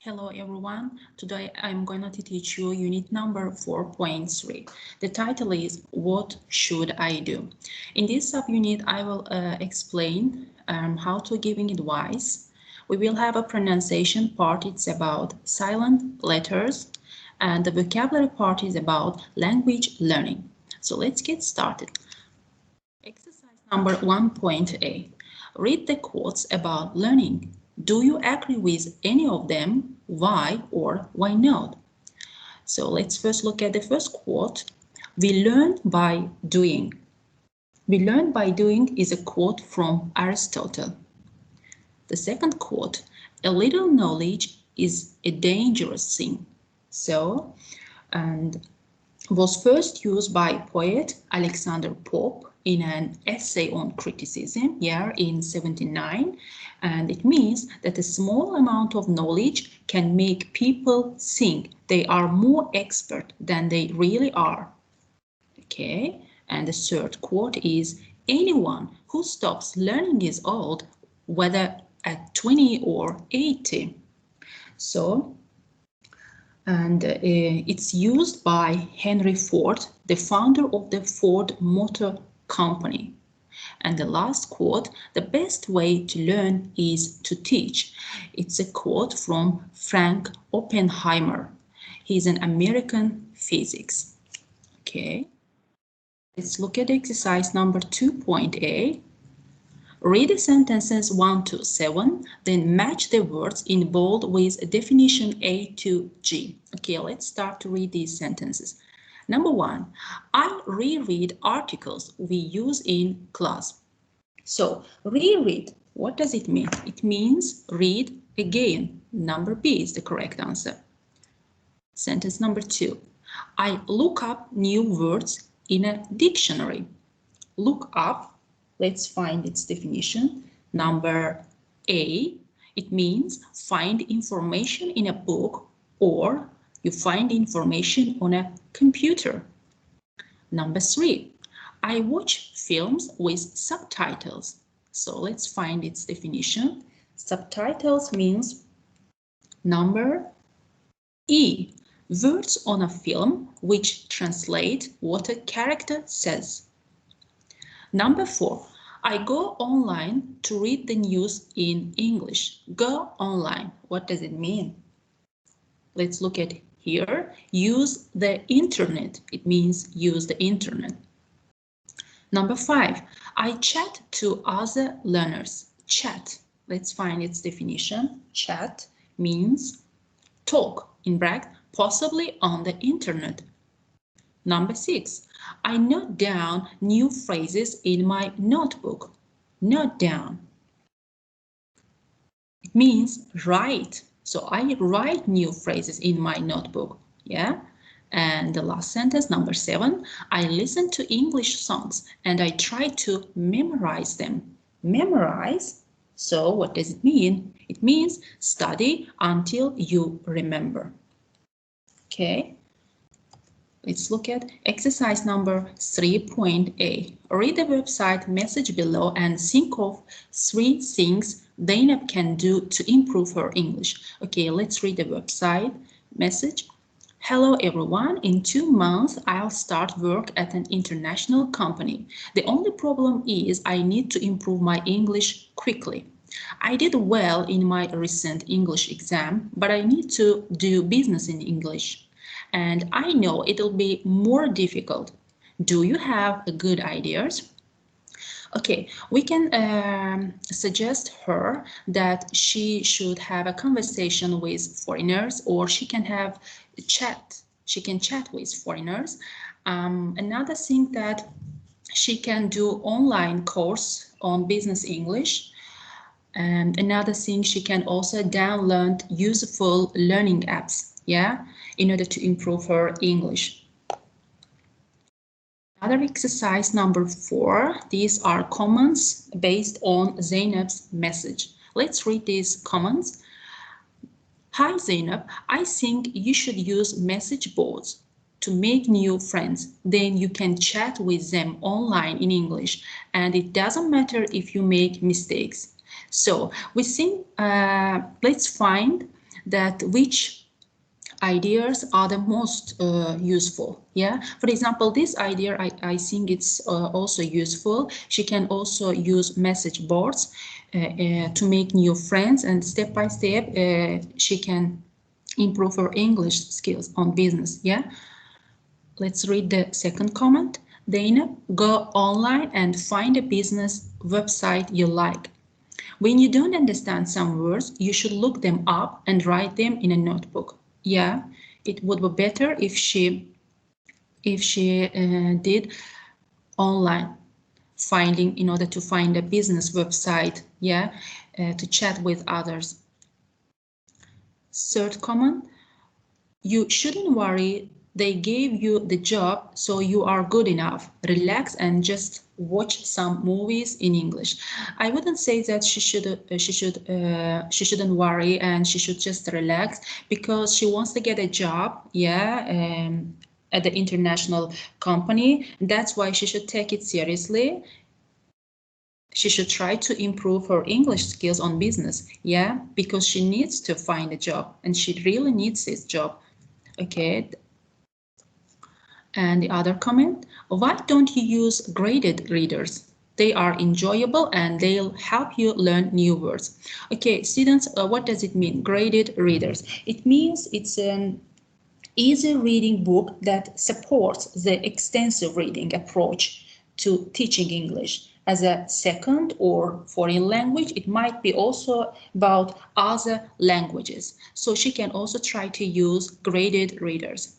Hello everyone, today I'm going to teach you unit number 4.3. The title is What Should I Do? In this subunit I will explain how to giving advice. We will have a pronunciation part, it's about silent letters, and the vocabulary part is about language learning. So let's get started. Exercise number 1.a. Read the quotes about learning. Do you agree with any of them? Why or why not? So let's first look at the first quote. We learn by doing. We learn by doing is a quote from Aristotle. The second quote, a little knowledge is a dangerous thing. So, and was first used by poet Alexander Pope in an essay on criticism in 79, and it means that a small amount of knowledge can make people think they are more expert than they really are. Okay, and the third quote is, anyone who stops learning is old, whether at 20 or 80. So and it's used by Henry Ford, the founder of the Ford Motor Company. And the last quote, the best way to learn is to teach. It's a quote from Frank Oppenheimer. He's an American physics. Okay, let's look at exercise number 2.a. Read the sentences 1 to 7, then match the words in bold with definition A to G. Okay, let's start to read these sentences. Number 1, I reread articles we use in class. So, reread, what does it mean? It means read again. Number B is the correct answer. Sentence number 2, I look up new words in a dictionary. Look up, let's find its definition. Number A, it means find information in a book or you find information on a computer. Number 3, I watch films with subtitles. So let's find its definition. Subtitles means number E, words on a film which translate what a character says. Number 4, I go online to read the news in English. Go online, what does it mean? Let's look at here. Use the internet. It means use the internet. Number 5, I chat to other learners. Chat, let's find its definition. Chat means talk, in bracket, possibly on the internet. Number 6, I note down new phrases in my notebook. Note down. It means write. So I write new phrases in my notebook. Yeah. And the last sentence, number 7, I listen to English songs and I try to memorize them. Memorize. So what does it mean? It means study until you remember. Okay. Let's look at exercise number 3.a. Read the website message below and think of 3 things Zainab can do to improve her English. Okay, let's read the website message. Hello everyone, in 2 months I'll start work at an international company. The only problem is I need to improve my English quickly. I did well in my recent English exam, but I need to do business in English. And I know it'll be more difficult. Do you have good ideas? Okay, we can suggest her that she should have a conversation with foreigners, or she can have a chat. She can chat with foreigners. Another thing that she can do online course on business English. And another thing, she can also download useful learning apps, in order to improve her English. Another exercise number 4, these are comments based on Zainab's message. Let's read these comments. Hi Zainab, I think you should use message boards to make new friends. Then you can chat with them online in English, and it doesn't matter if you make mistakes. So we think, let's find that which ideas are the most useful. Yeah, for example, this idea I think it's also useful. She can also use message boards to make new friends, and step by step she can improve her English skills on business. Yeah, let's read the second comment. Dana, go online and find a business website you like. When you don't understand some words, you should look them up and write them in a notebook. Yeah, it would be better if she did online finding in order to find a business website. Yeah, to chat with others. Third comment, you shouldn't worry. They gave you the job, so you are good enough. Relax and just watch some movies in English. I wouldn't say that she shouldn't worry and she should just relax because she wants to get a job. Yeah. At the international company. That's why she should take it seriously. She should try to improve her English skills on business. Yeah, because she needs to find a job and she really needs this job. Okay. And the other comment, why don't you use graded readers? They are enjoyable and they'll help you learn new words. Okay, students, what does it mean, graded readers? It means it's an easy reading book that supports the extensive reading approach to teaching English. As a second or foreign language, it might be also about other languages. So she can also try to use graded readers.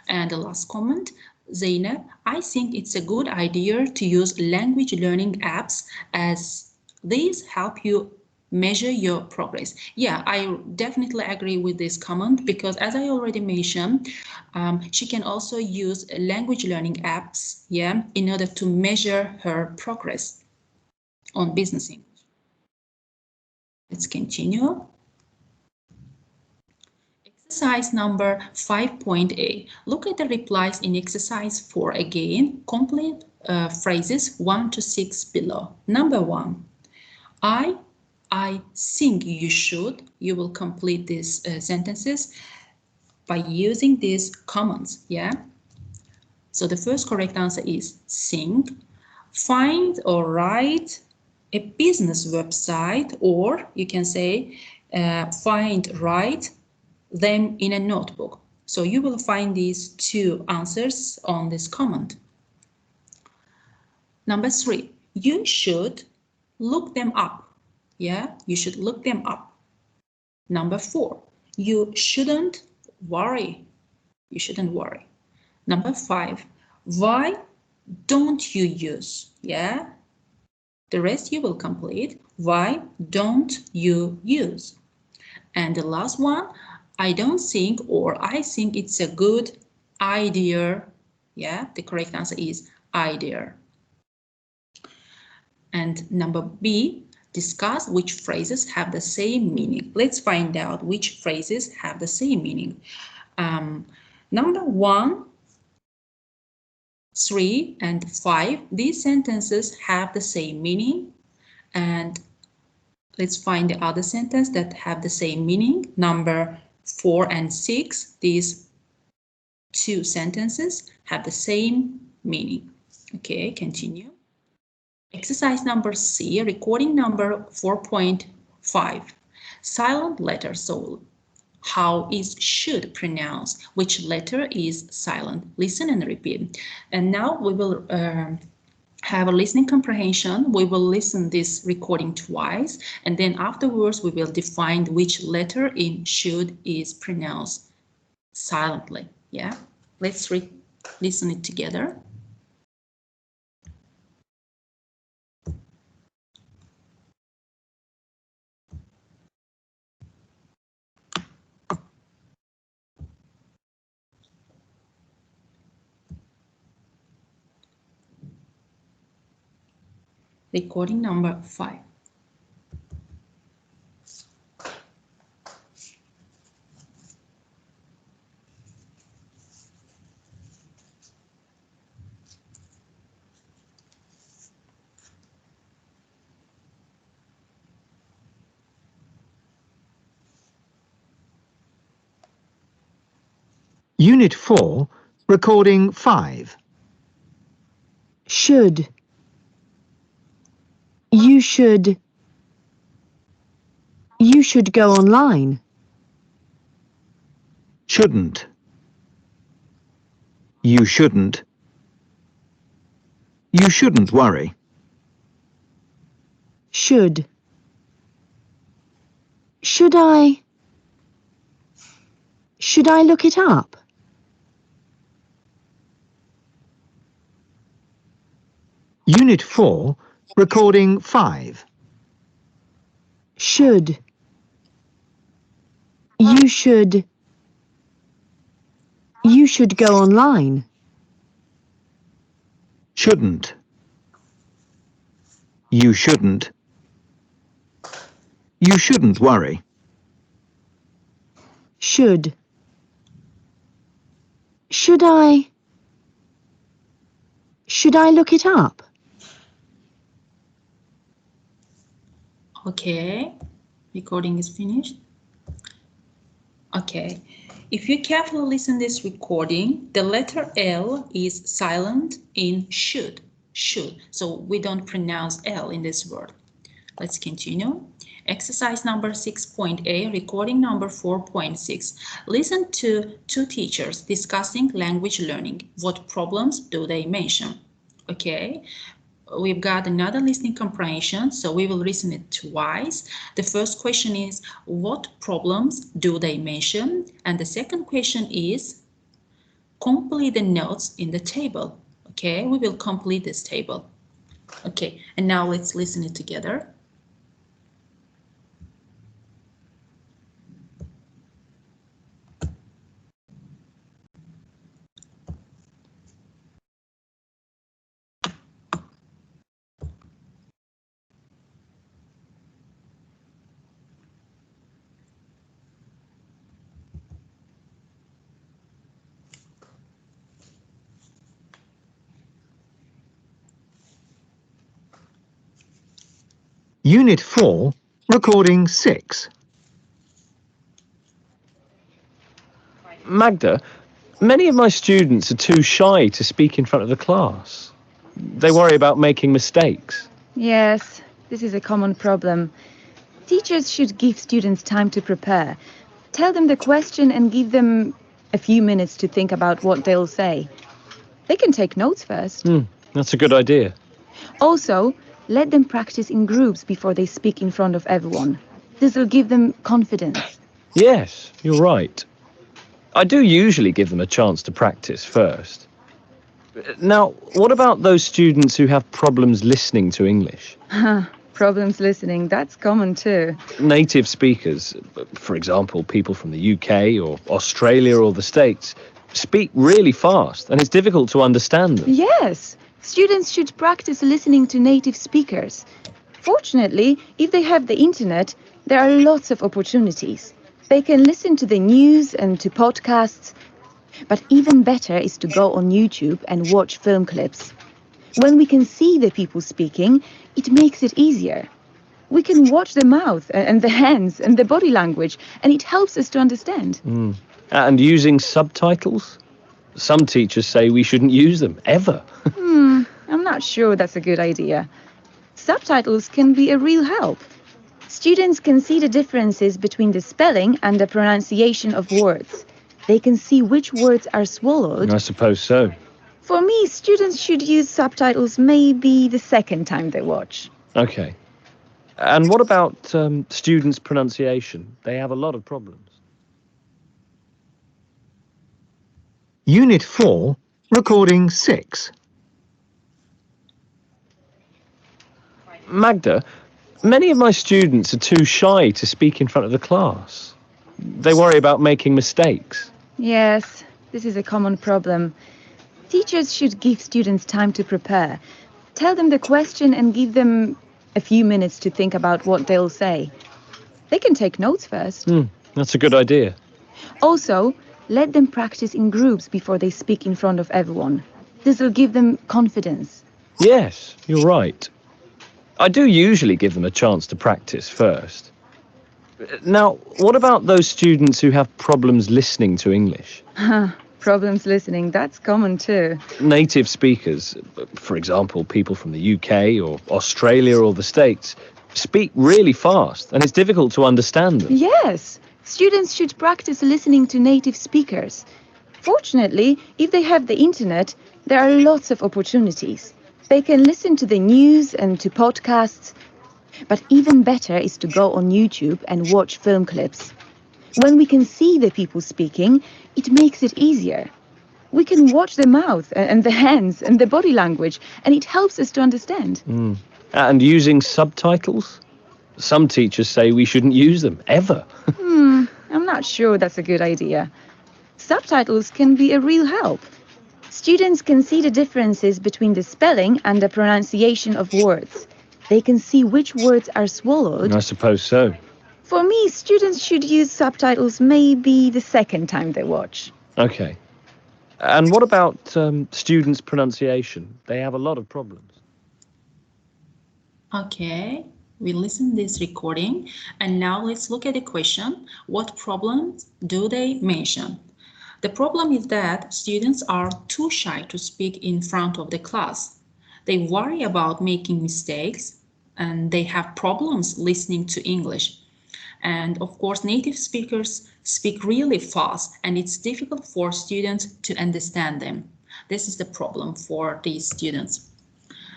And the last comment, Zainab, I think it's a good idea to use language learning apps as these help you measure your progress. Yeah, I definitely agree with this comment because as I already mentioned, she can also use language learning apps, yeah, in order to measure her progress on business English. Let's continue. Exercise number 5.a. Look at the replies in exercise 4 again. Complete phrases 1 to 6 below. Number 1. I think you should. You will complete these sentences by using these commands. Yeah. So the first correct answer is think. Find or write a business website, or you can say find, write them in a notebook. So you will find these two answers on this comment. Number 3, you should look them up. Yeah, you should look them up. Number 4, you shouldn't worry. You shouldn't worry. Number 5, why don't you use? Yeah, the rest you will complete. Why don't you use? And the last one, I don't think or I think it's a good idea. Yeah, the correct answer is idea. And number B, discuss which phrases have the same meaning. Let's find out which phrases have the same meaning. Number 1, 3, and 5, these sentences have the same meaning. And let's find the other sentence that have the same meaning. Number 4 and 6, these two sentences have the same meaning. Okay, continue. Exercise number C, recording number 4.5. Silent letter. So how is should pronounced? Which letter is silent? Listen and repeat. And now we will have a listening comprehension. We will listen this recording twice, and then afterwards we will define which letter in should is pronounced silently. Yeah, let's listen it together. Recording number 5. Unit 4, Recording 5. Should. You should. You should go online. Shouldn't. You shouldn't. You shouldn't worry. Should. Should I? Should I look it up? Unit 4, Recording 5. Should. You should. You should go online. Shouldn't. You shouldn't. You shouldn't worry. Should. Should I? Should I look it up? Okay, recording is finished. Okay, if you carefully listen to this recording, the letter L is silent in should. So we don't pronounce L in this word. Let's continue. Exercise number 6.A, recording number 4.6. Listen to two teachers discussing language learning. What problems do they mention? Okay, we've got another listening comprehension, so we will listen it twice. The first question is, what problems do they mention? And the second question is, complete the notes in the table. Okay, we will complete this table. Okay, and now let's listen it together. Unit 4, Recording 6. Magda, many of my students are too shy to speak in front of the class. They worry about making mistakes. Yes, this is a common problem. Teachers should give students time to prepare. Tell them the question and give them a few minutes to think about what they'll say. They can take notes first. That's a good idea. Also, let them practice in groups before they speak in front of everyone. This will give them confidence. Yes, you're right. I do usually give them a chance to practice first. Now, what about those students who have problems listening to English? Problems listening, that's common too. Native speakers, for example, people from the UK or Australia or the States, speak really fast and it's difficult to understand them. Yes, students should practice listening to native speakers. Fortunately, if they have the internet, there are lots of opportunities. They can listen to the news and to podcasts. But even better is to go on YouTube and watch film clips. When we can see the people speaking, it makes it easier. We can watch the mouth and the hands and the body language, and it helps us to understand. And using subtitles? Some teachers say we shouldn't use them, ever. I'm not sure that's a good idea. Subtitles can be a real help. Students can see the differences between the spelling and the pronunciation of words. They can see which words are swallowed. I suppose so. For me, students should use subtitles maybe the second time they watch. Okay. And what about students' pronunciation? They have a lot of problems. Unit 4, Recording 6. Magda, many of my students are too shy to speak in front of the class. They worry about making mistakes. Yes, this is a common problem. Teachers should give students time to prepare. Tell them the question and give them a few minutes to think about what they'll say. They can take notes first. That's a good idea. Also, let them practice in groups before they speak in front of everyone. This will give them confidence. Yes, you're right. I do usually give them a chance to practice first. Now, what about those students who have problems listening to English? problems listening, that's common too. Native speakers, for example, people from the UK or Australia or the States, speak really fast and it's difficult to understand them. Yes, students should practice listening to native speakers. Fortunately, if they have the internet, there are lots of opportunities. They can listen to the news and to podcasts. But even better is to go on YouTube and watch film clips. When we can see the people speaking, it makes it easier. We can watch the mouth and the hands and the body language, and it helps us to understand. And using subtitles? Some teachers say we shouldn't use them, ever. I'm not sure that's a good idea. Subtitles can be a real help. Students can see the differences between the spelling and the pronunciation of words. They can see which words are swallowed. I suppose so. For me, students should use subtitles maybe the second time they watch. Okay. And what about students' pronunciation? They have a lot of problems. Okay, we listen this recording and now let's look at the question. What problems do they mention? The problem is that students are too shy to speak in front of the class. They worry about making mistakes and they have problems listening to English. And of course, native speakers speak really fast and it's difficult for students to understand them. This is the problem for these students.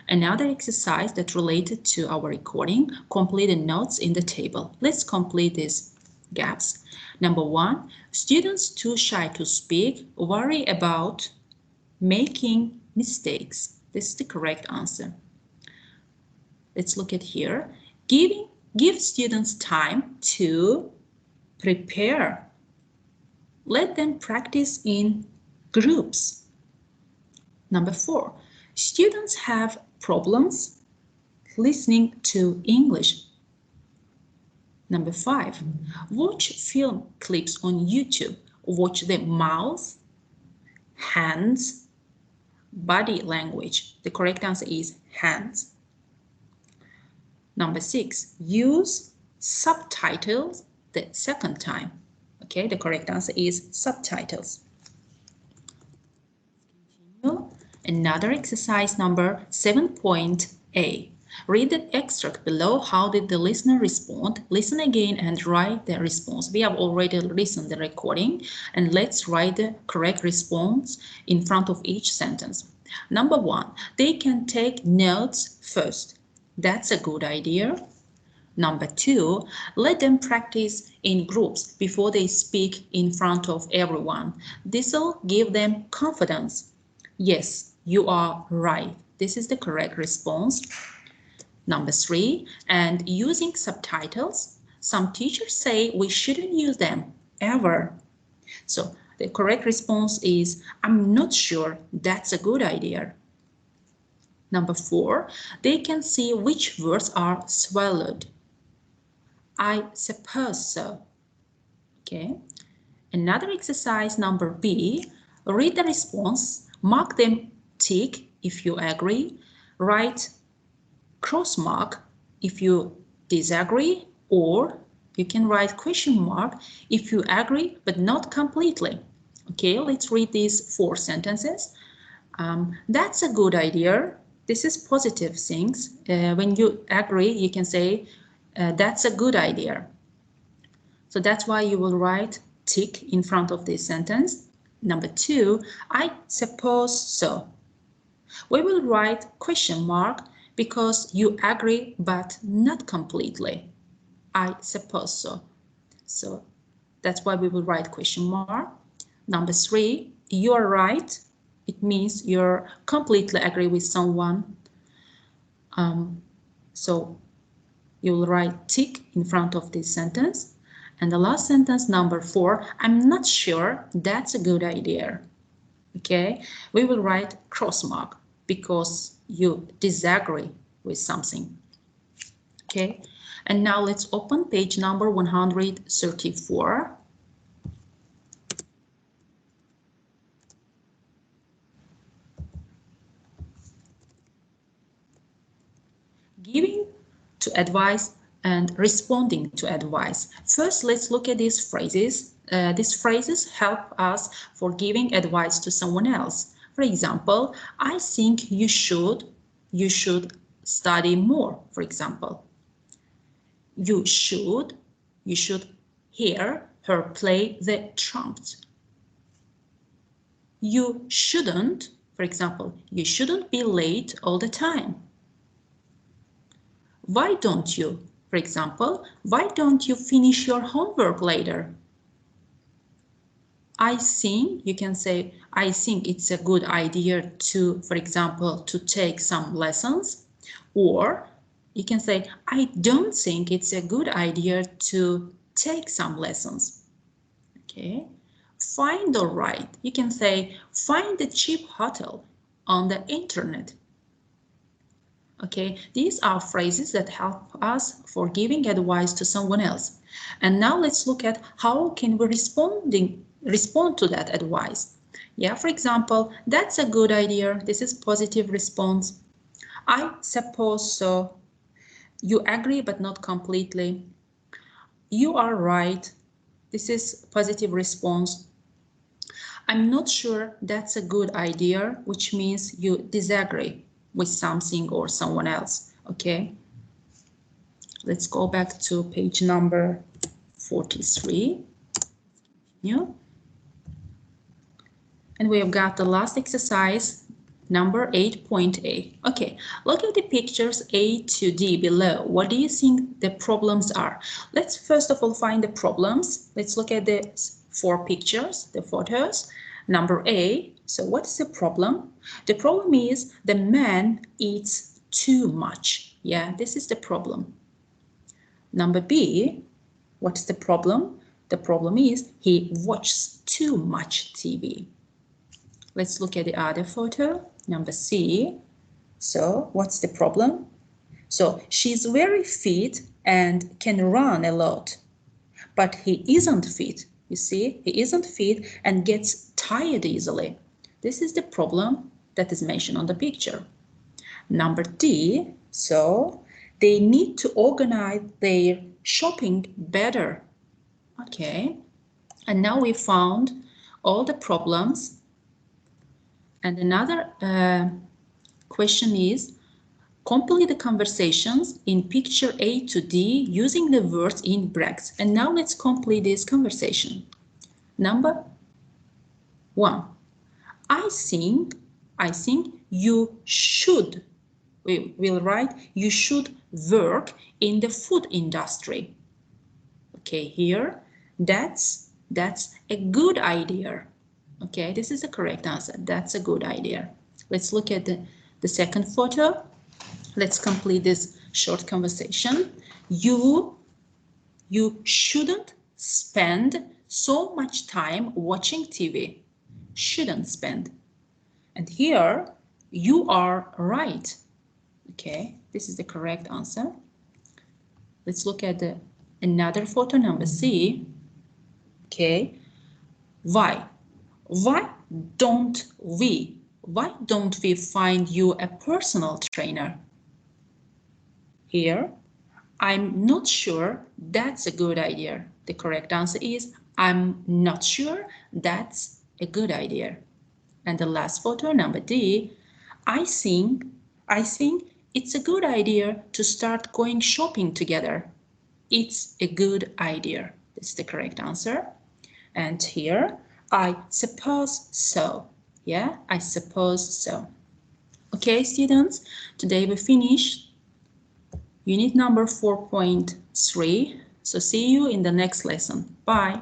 Another exercise that's related to our recording, complete the notes in the table. Let's complete these gaps. Number 1, students too shy to speak worry about making mistakes. This is the correct answer. Let's look at here. Give students time to prepare. Let them practice in groups. Number 4, students have problems listening to English. Number 5, watch film clips on YouTube. Watch the mouth, hands, body language. The correct answer is hands. Number 6, use subtitles the second time. Okay, the correct answer is subtitles. Continue. Another exercise number 7.A. Read the extract below. How did the listener respond? Listen again and write the response. We have already listened to the recording and let's write the correct response in front of each sentence. Number 1, they can take notes first. That's a good idea. Number 2, let them practice in groups before they speak in front of everyone. This will give them confidence. Yes, you are right. This is the correct response. Number 3, and using subtitles. Some teachers say we shouldn't use them ever. So the correct response is I'm not sure that's a good idea. Number 4, they can see which words are swallowed. I suppose so. Okay. Another exercise number B, read the response, mark them tick if you agree, write cross mark if you disagree, or you can write question mark if you agree but not completely. Okay, let's read these 4 sentences. That's a good idea. This is positive things. When you agree, you can say that's a good idea. So that's why you will write tick in front of this sentence. Number 2, I suppose so. We will write question mark because you agree but not completely. I suppose so. So that's why we will write question mark. Number 3, you are right. It means you're completely agree with someone. So you will write tick in front of this sentence. And the last sentence, number 4, I'm not sure that's a good idea. Okay, we will write cross mark because you disagree with something. Okay, and now let's open page number 134. Giving to advice and responding to advice. First, let's look at these phrases. these phrases help us for giving advice to someone else. For example, I think you should study more, for example. You should hear her play the trumpet. You shouldn't, for example, you shouldn't be late all the time. Why don't you, for example, why don't you finish your homework later? I think, you can say, I think it's a good idea to, for example, to take some lessons. Or you can say, I don't think it's a good idea to take some lessons. Okay. Find a ride. You can say, find a cheap hotel on the internet. Okay, these are phrases that help us for giving advice to someone else. And now let's look at how can we respond to that advice. Yeah, for example, that's a good idea. This is positive response. I suppose so. You agree but not completely. You are right. This is positive response. I'm not sure that's a good idea, which means you disagree with something or someone else. Okay, let's go back to page number 43. Yeah. And we have got the last exercise, number 8.A. Okay, look at the pictures A to D below. What do you think the problems are? Let's first of all find the problems. Let's look at the 4 pictures, the photos. Number A, so what is the problem? The problem is the man eats too much. Yeah, this is the problem. Number B, what's the problem? The problem is he watches too much TV. Let's look at the other photo, number C. So what's the problem? So she's very fit and can run a lot, but he isn't fit. You see, he isn't fit and gets tired easily. This is the problem that is mentioned on the picture. Number D, so they need to organize their shopping better. Okay, and now we found all the problems. And another question is, complete the conversations in picture A to D using the words in brackets. And now let's complete this conversation. Number 1. I think you should, we will write, you should work in the food industry. Okay, here, that's a good idea. Okay, this is the correct answer. That's a good idea. Let's look at the second photo. Let's complete this short conversation. You shouldn't spend so much time watching TV. Shouldn't spend. And here, you are right. Okay, this is the correct answer. Let's look at another photo, number C. Okay, why don't we find you a personal trainer? Here, I'm not sure that's a good idea. The correct answer is I'm not sure that's a good idea. And the last photo, number D, I think it's a good idea to start going shopping together. It's a good idea. That's the correct answer. And here, I suppose so. Yeah, I suppose so. Okay, students, today we finished unit number 4.3. So see you in the next lesson. Bye.